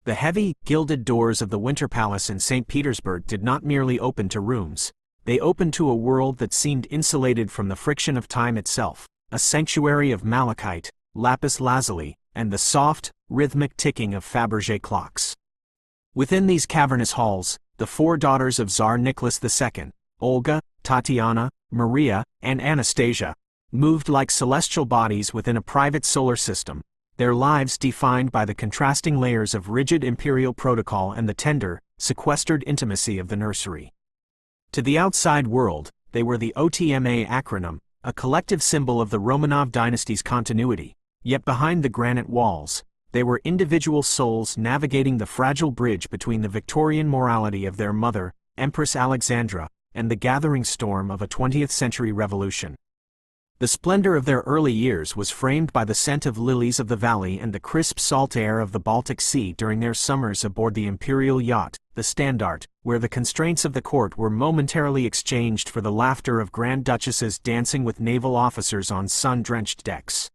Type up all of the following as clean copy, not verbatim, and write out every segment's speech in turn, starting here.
The heavy, gilded doors of the Winter Palace in St. Petersburg did not merely open to rooms. They opened to a world that seemed insulated from the friction of time itself, a sanctuary of malachite, lapis lazuli, and the soft, rhythmic ticking of Fabergé clocks. Within these cavernous halls, the four daughters of Tsar Nicholas II, Olga, Tatiana, Maria, and Anastasia, moved like celestial bodies within a private solar system, their lives defined by the contrasting layers of rigid imperial protocol and the tender, sequestered intimacy of the nursery. To the outside world, they were the OTMA acronym, a collective symbol of the Romanov dynasty's continuity, yet behind the granite walls, they were individual souls navigating the fragile bridge between the Victorian morality of their mother, Empress Alexandra, and the gathering storm of a 20th-century revolution. The splendor of their early years was framed by the scent of lilies of the valley and the crisp salt air of the Baltic Sea during their summers aboard the imperial yacht, the Standard, where the constraints of the court were momentarily exchanged for the laughter of grand duchesses dancing with naval officers on sun-drenched decks.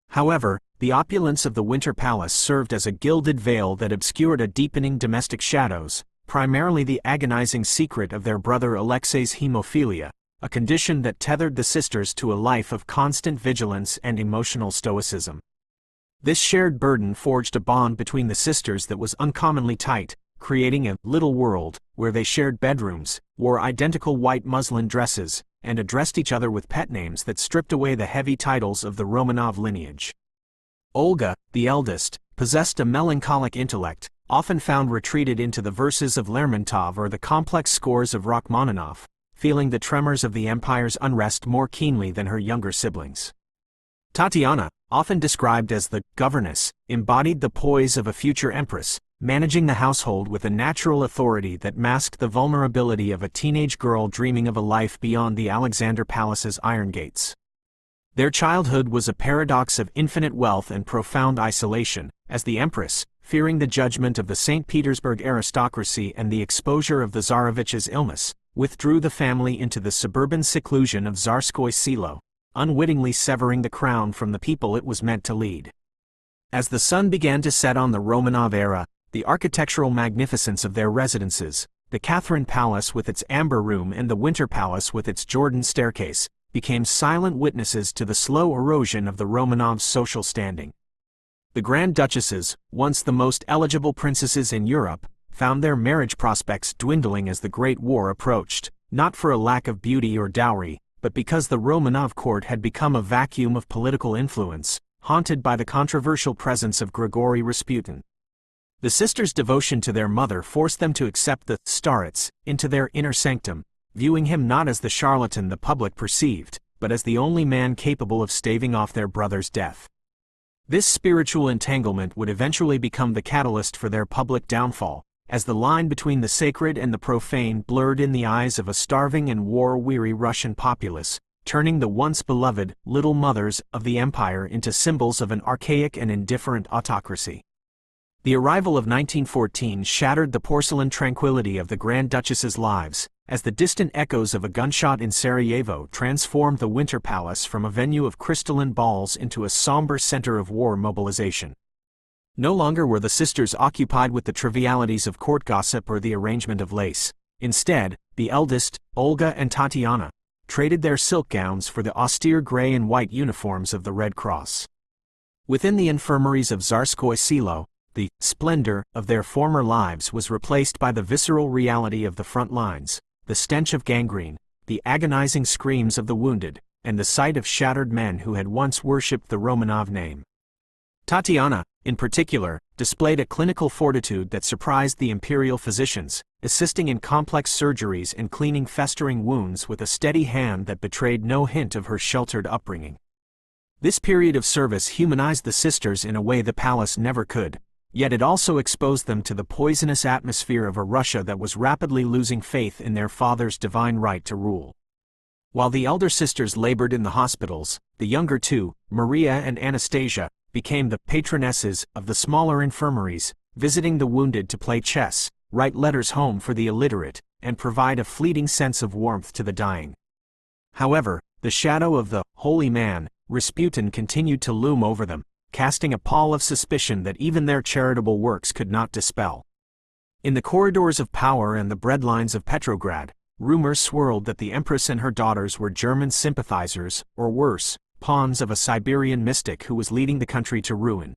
However, the opulence of the Winter Palace served as a gilded veil that obscured a deepening domestic shadows, primarily the agonizing secret of their brother Alexei's hemophilia, a condition that tethered the sisters to a life of constant vigilance and emotional stoicism. This shared burden forged a bond between the sisters that was uncommonly tight, creating a little world where they shared bedrooms, wore identical white muslin dresses, and addressed each other with pet names that stripped away the heavy titles of the Romanov lineage. Olga, the eldest, possessed a melancholic intellect, often found retreated into the verses of Lermontov or the complex scores of Rachmaninoff, feeling the tremors of the empire's unrest more keenly than her younger siblings. Tatiana, often described as the governess, embodied the poise of a future empress, managing the household with a natural authority that masked the vulnerability of a teenage girl dreaming of a life beyond the Alexander Palace's iron gates. Their childhood was a paradox of infinite wealth and profound isolation, as the empress, fearing the judgment of the St. Petersburg aristocracy and the exposure of the Tsarevich's illness, withdrew the family into the suburban seclusion of Tsarskoye Selo, unwittingly severing the crown from the people it was meant to lead. As the sun began to set on the Romanov era, the architectural magnificence of their residences, the Catherine Palace with its amber room and the Winter Palace with its Jordan staircase, became silent witnesses to the slow erosion of the Romanovs' social standing. The Grand Duchesses, once the most eligible princesses in Europe, found their marriage prospects dwindling as the Great War approached, not for a lack of beauty or dowry, but because the Romanov court had become a vacuum of political influence, haunted by the controversial presence of Grigory Rasputin. The sisters' devotion to their mother forced them to accept the starets into their inner sanctum, viewing him not as the charlatan the public perceived, but as the only man capable of staving off their brother's death. This spiritual entanglement would eventually become the catalyst for their public downfall, as the line between the sacred and the profane blurred in the eyes of a starving and war-weary Russian populace, turning the once beloved little mothers of the empire into symbols of an archaic and indifferent autocracy. The arrival of 1914 shattered the porcelain tranquility of the Grand Duchesses' lives, as the distant echoes of a gunshot in Sarajevo transformed the Winter Palace from a venue of crystalline balls into a somber center of war mobilization. No longer were the sisters occupied with the trivialities of court gossip or the arrangement of lace. Instead, the eldest, Olga and Tatiana, traded their silk gowns for the austere gray and white uniforms of the Red Cross. Within the infirmaries of Tsarskoye Selo, the splendor of their former lives was replaced by the visceral reality of the front lines, the stench of gangrene, the agonizing screams of the wounded, and the sight of shattered men who had once worshipped the Romanov name. Tatiana, in particular, displayed a clinical fortitude that surprised the imperial physicians, assisting in complex surgeries and cleaning festering wounds with a steady hand that betrayed no hint of her sheltered upbringing. This period of service humanized the sisters in a way the palace never could, yet it also exposed them to the poisonous atmosphere of a Russia that was rapidly losing faith in their father's divine right to rule. While the elder sisters labored in the hospitals, the younger two, Maria and Anastasia, became the patronesses of the smaller infirmaries, visiting the wounded to play chess, write letters home for the illiterate, and provide a fleeting sense of warmth to the dying. However, the shadow of the holy man, Rasputin, continued to loom over them, casting a pall of suspicion that even their charitable works could not dispel. In the corridors of power and the breadlines of Petrograd, rumors swirled that the Empress and her daughters were German sympathizers, or worse, pawns of a Siberian mystic who was leading the country to ruin.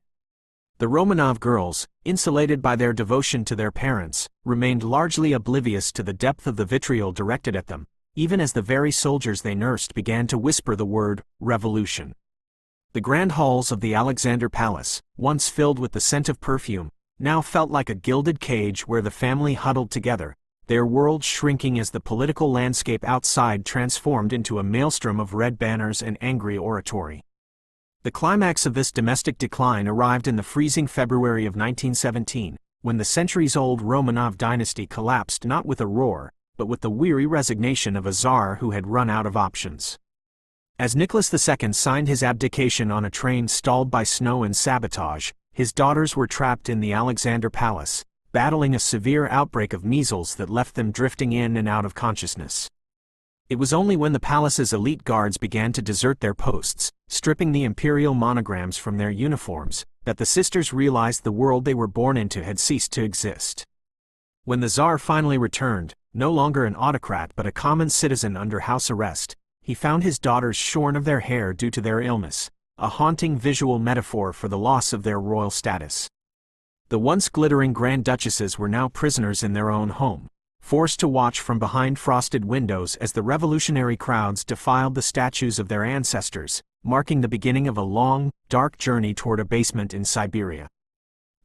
The Romanov girls, insulated by their devotion to their parents, remained largely oblivious to the depth of the vitriol directed at them, even as the very soldiers they nursed began to whisper the word, revolution. The grand halls of the Alexander Palace, once filled with the scent of perfume, now felt like a gilded cage where the family huddled together, their world shrinking as the political landscape outside transformed into a maelstrom of red banners and angry oratory. The climax of this domestic decline arrived in the freezing February of 1917, when the centuries-old Romanov dynasty collapsed not with a roar, but with the weary resignation of a czar who had run out of options. As Nicholas II signed his abdication on a train stalled by snow and sabotage, his daughters were trapped in the Alexander Palace, battling a severe outbreak of measles that left them drifting in and out of consciousness. It was only when the palace's elite guards began to desert their posts, stripping the imperial monograms from their uniforms, that the sisters realized the world they were born into had ceased to exist. When the Tsar finally returned, no longer an autocrat but a common citizen under house arrest, he found his daughters shorn of their hair due to their illness, a haunting visual metaphor for the loss of their royal status. The once glittering Grand Duchesses were now prisoners in their own home, forced to watch from behind frosted windows as the revolutionary crowds defiled the statues of their ancestors, marking the beginning of a long, dark journey toward abasement in Siberia.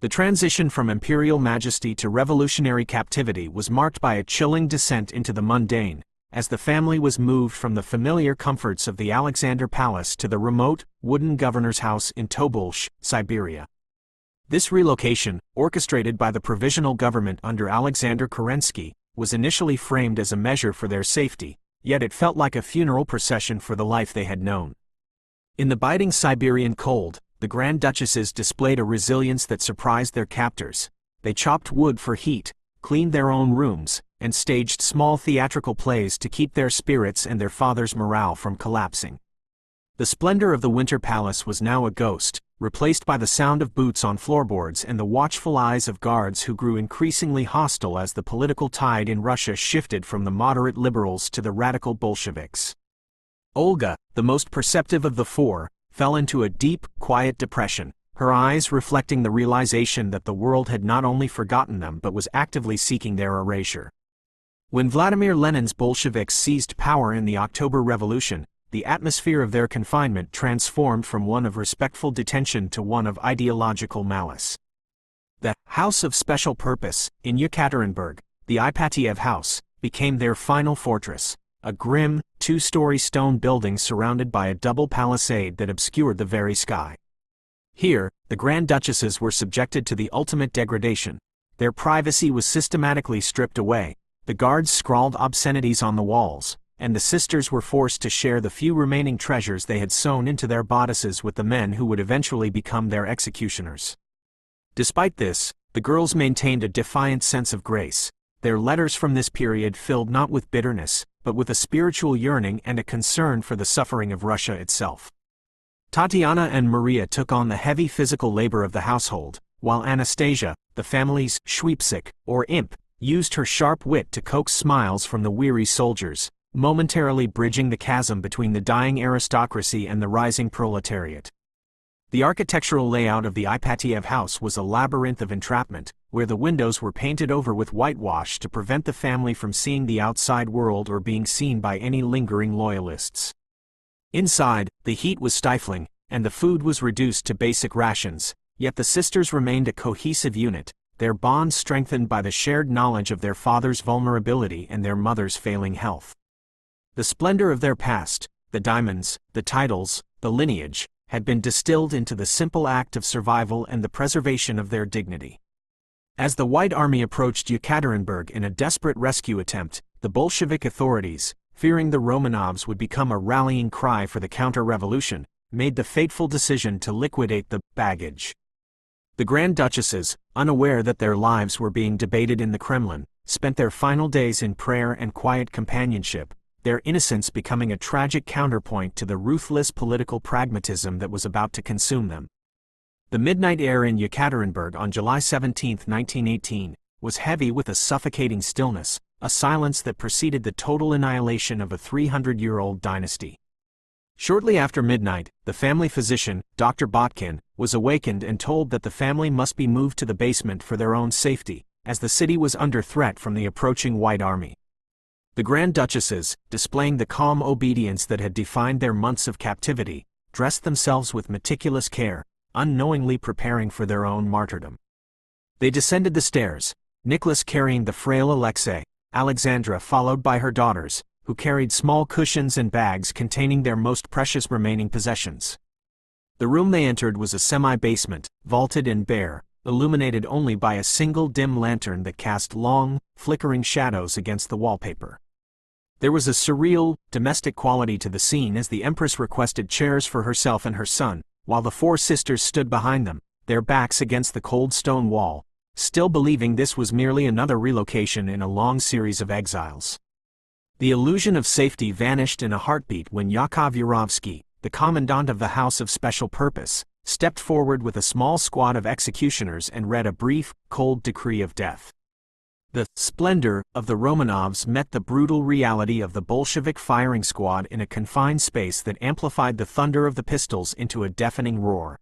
The transition from imperial majesty to revolutionary captivity was marked by a chilling descent into the mundane, as the family was moved from the familiar comforts of the Alexander Palace to the remote, wooden governor's house in Tobolsk, Siberia. This relocation, orchestrated by the provisional government under Alexander Kerensky, was initially framed as a measure for their safety, yet it felt like a funeral procession for the life they had known. In the biting Siberian cold, the Grand Duchesses displayed a resilience that surprised their captors. They chopped wood for heat, cleaned their own rooms, and staged small theatrical plays to keep their spirits and their father's morale from collapsing. The splendor of the Winter Palace was now a ghost, replaced by the sound of boots on floorboards and the watchful eyes of guards who grew increasingly hostile as the political tide in Russia shifted from the moderate liberals to the radical Bolsheviks. Olga, the most perceptive of the four, fell into a deep, quiet depression, her eyes reflecting the realization that the world had not only forgotten them but was actively seeking their erasure. When Vladimir Lenin's Bolsheviks seized power in the October Revolution, the atmosphere of their confinement transformed from one of respectful detention to one of ideological malice. The House of Special Purpose, in Yekaterinburg, the Ipatiev House, became their final fortress, a grim, two-story stone building surrounded by a double palisade that obscured the very sky. Here, the Grand Duchesses were subjected to the ultimate degradation. Their privacy was systematically stripped away, the guards scrawled obscenities on the walls, and the sisters were forced to share the few remaining treasures they had sewn into their bodices with the men who would eventually become their executioners. Despite this, the girls maintained a defiant sense of grace. Their letters from this period filled not with bitterness, but with a spiritual yearning and a concern for the suffering of Russia itself. Tatiana and Maria took on the heavy physical labor of the household, while Anastasia, the family's Schweepsick, or imp, used her sharp wit to coax smiles from the weary soldiers, momentarily bridging the chasm between the dying aristocracy and the rising proletariat. The architectural layout of the Ipatiev house was a labyrinth of entrapment, where the windows were painted over with whitewash to prevent the family from seeing the outside world or being seen by any lingering loyalists. Inside, the heat was stifling, and the food was reduced to basic rations, yet the sisters remained a cohesive unit, their bond strengthened by the shared knowledge of their father's vulnerability and their mother's failing health. The splendor of their past, the diamonds, the titles, the lineage, had been distilled into the simple act of survival and the preservation of their dignity. As the White Army approached Yekaterinburg in a desperate rescue attempt, the Bolshevik authorities, fearing the Romanovs would become a rallying cry for the counter-revolution, made the fateful decision to liquidate the baggage. The Grand Duchesses, unaware that their lives were being debated in the Kremlin, spent their final days in prayer and quiet companionship, their innocence becoming a tragic counterpoint to the ruthless political pragmatism that was about to consume them. The midnight air in Yekaterinburg on July 17, 1918, was heavy with a suffocating stillness, a silence that preceded the total annihilation of a 300-year-old dynasty. Shortly after midnight, the family physician, Dr. Botkin, was awakened and told that the family must be moved to the basement for their own safety, as the city was under threat from the approaching White Army. The Grand Duchesses, displaying the calm obedience that had defined their months of captivity, dressed themselves with meticulous care, unknowingly preparing for their own martyrdom. They descended the stairs, Nicholas carrying the frail Alexandra followed by her daughters, who carried small cushions and bags containing their most precious remaining possessions. The room they entered was a semi-basement, vaulted and bare, illuminated only by a single dim lantern that cast long, flickering shadows against the wallpaper. There was a surreal, domestic quality to the scene as the Empress requested chairs for herself and her son, while the four sisters stood behind them, their backs against the cold stone wall, still believing this was merely another relocation in a long series of exiles. The illusion of safety vanished in a heartbeat when Yakov Yurovsky, the commandant of the House of Special Purpose, stepped forward with a small squad of executioners and read a brief, cold decree of death. The splendor of the Romanovs met the brutal reality of the Bolshevik firing squad in a confined space that amplified the thunder of the pistols into a deafening roar.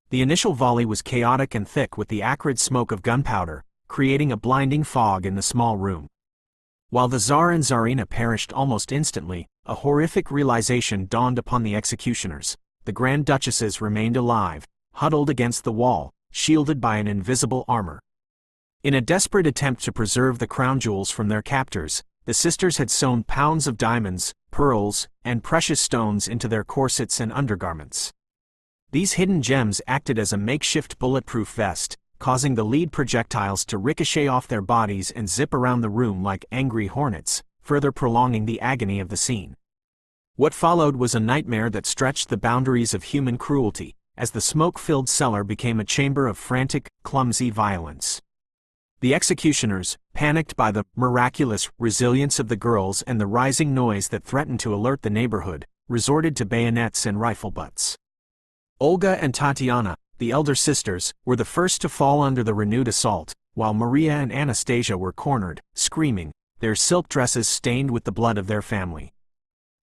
The initial volley was chaotic and thick with the acrid smoke of gunpowder, creating a blinding fog in the small room. While the Tsar and Tsarina perished almost instantly, a horrific realization dawned upon the executioners. The Grand Duchesses remained alive, huddled against the wall, shielded by an invisible armor. In a desperate attempt to preserve the crown jewels from their captors, the sisters had sewn pounds of diamonds, pearls, and precious stones into their corsets and undergarments. These hidden gems acted as a makeshift bulletproof vest, causing the lead projectiles to ricochet off their bodies and zip around the room like angry hornets, further prolonging the agony of the scene. What followed was a nightmare that stretched the boundaries of human cruelty, as the smoke-filled cellar became a chamber of frantic, clumsy violence. The executioners, panicked by the miraculous resilience of the girls and the rising noise that threatened to alert the neighborhood, resorted to bayonets and rifle butts. Olga and Tatiana, the elder sisters, were the first to fall under the renewed assault, while Maria and Anastasia were cornered, screaming, their silk dresses stained with the blood of their family.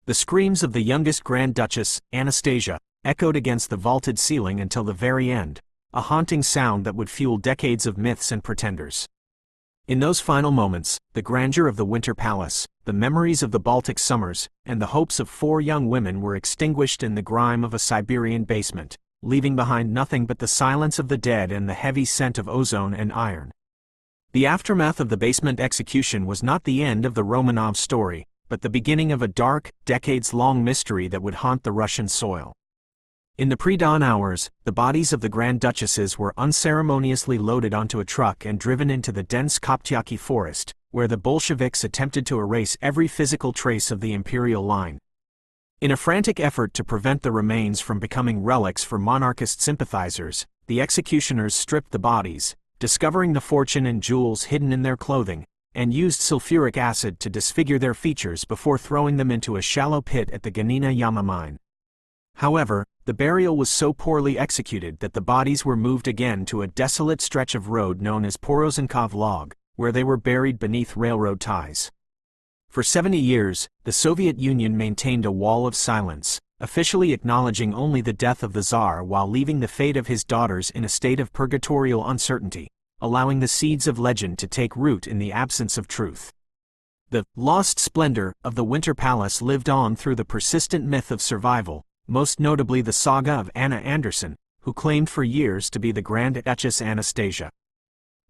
The screams of the youngest Grand Duchess, Anastasia, echoed against the vaulted ceiling until the very end, a haunting sound that would fuel decades of myths and pretenders. In those final moments, the grandeur of the Winter Palace, the memories of the Baltic summers, and the hopes of four young women were extinguished in the grime of a Siberian basement, leaving behind nothing but the silence of the dead and the heavy scent of ozone and iron. The aftermath of the basement execution was not the end of the Romanov story, but the beginning of a dark, decades-long mystery that would haunt the Russian soil. In the pre-dawn hours, the bodies of the Grand Duchesses were unceremoniously loaded onto a truck and driven into the dense Koptyaki forest, where the Bolsheviks attempted to erase every physical trace of the imperial line. In a frantic effort to prevent the remains from becoming relics for monarchist sympathizers, the executioners stripped the bodies, discovering the fortune and jewels hidden in their clothing, and used sulfuric acid to disfigure their features before throwing them into a shallow pit at the Ganina Yama mine. However, the burial was so poorly executed that the bodies were moved again to a desolate stretch of road known as Porozenkov Log, where they were buried beneath railroad ties. For 70 years, the Soviet Union maintained a wall of silence, officially acknowledging only the death of the Tsar while leaving the fate of his daughters in a state of purgatorial uncertainty, allowing the seeds of legend to take root in the absence of truth. The lost splendor of the Winter Palace lived on through the persistent myth of survival, most notably the saga of Anna Anderson, who claimed for years to be the Grand Duchess Anastasia.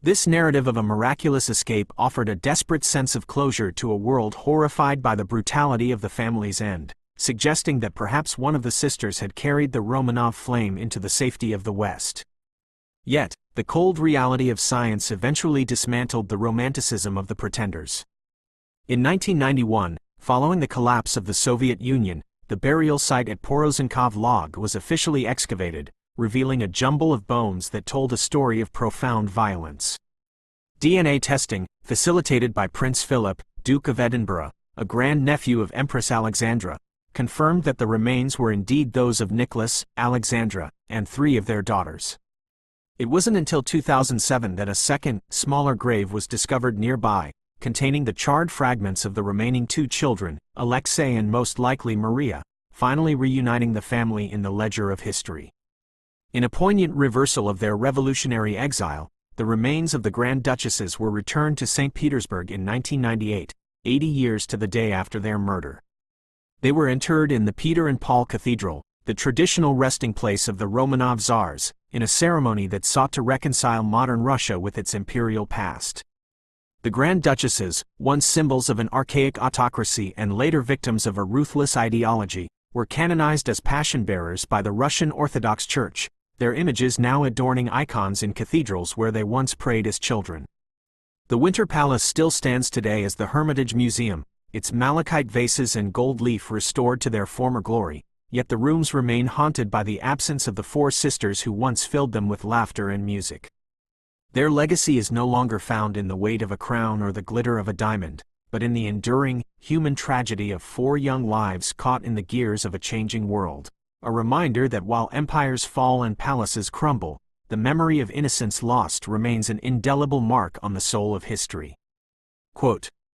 This narrative of a miraculous escape offered a desperate sense of closure to a world horrified by the brutality of the family's end, suggesting that perhaps one of the sisters had carried the Romanov flame into the safety of the West. Yet, the cold reality of science eventually dismantled the romanticism of the pretenders. In 1991, following the collapse of the Soviet Union, the burial site at Porozenkov Log was officially excavated, revealing a jumble of bones that told a story of profound violence. DNA testing, facilitated by Prince Philip, Duke of Edinburgh, a grandnephew of Empress Alexandra, confirmed that the remains were indeed those of Nicholas, Alexandra, and 3 of their daughters. It wasn't until 2007 that a second, smaller grave was discovered nearby, containing the charred fragments of the remaining two children, Alexei and most likely Maria, finally reuniting the family in the ledger of history. In a poignant reversal of their revolutionary exile, the remains of the Grand Duchesses were returned to St. Petersburg in 1998, 80 years to the day after their murder. They were interred in the Peter and Paul Cathedral, the traditional resting place of the Romanov Tsars, in a ceremony that sought to reconcile modern Russia with its imperial past. The Grand Duchesses, once symbols of an archaic autocracy and later victims of a ruthless ideology, were canonized as passion-bearers by the Russian Orthodox Church, their images now adorning icons in cathedrals where they once prayed as children. The Winter Palace still stands today as the Hermitage Museum, its malachite vases and gold leaf restored to their former glory, yet the rooms remain haunted by the absence of the four sisters who once filled them with laughter and music. Their legacy is no longer found in the weight of a crown or the glitter of a diamond, but in the enduring, human tragedy of four young lives caught in the gears of a changing world, a reminder that while empires fall and palaces crumble, the memory of innocence lost remains an indelible mark on the soul of history. Quote,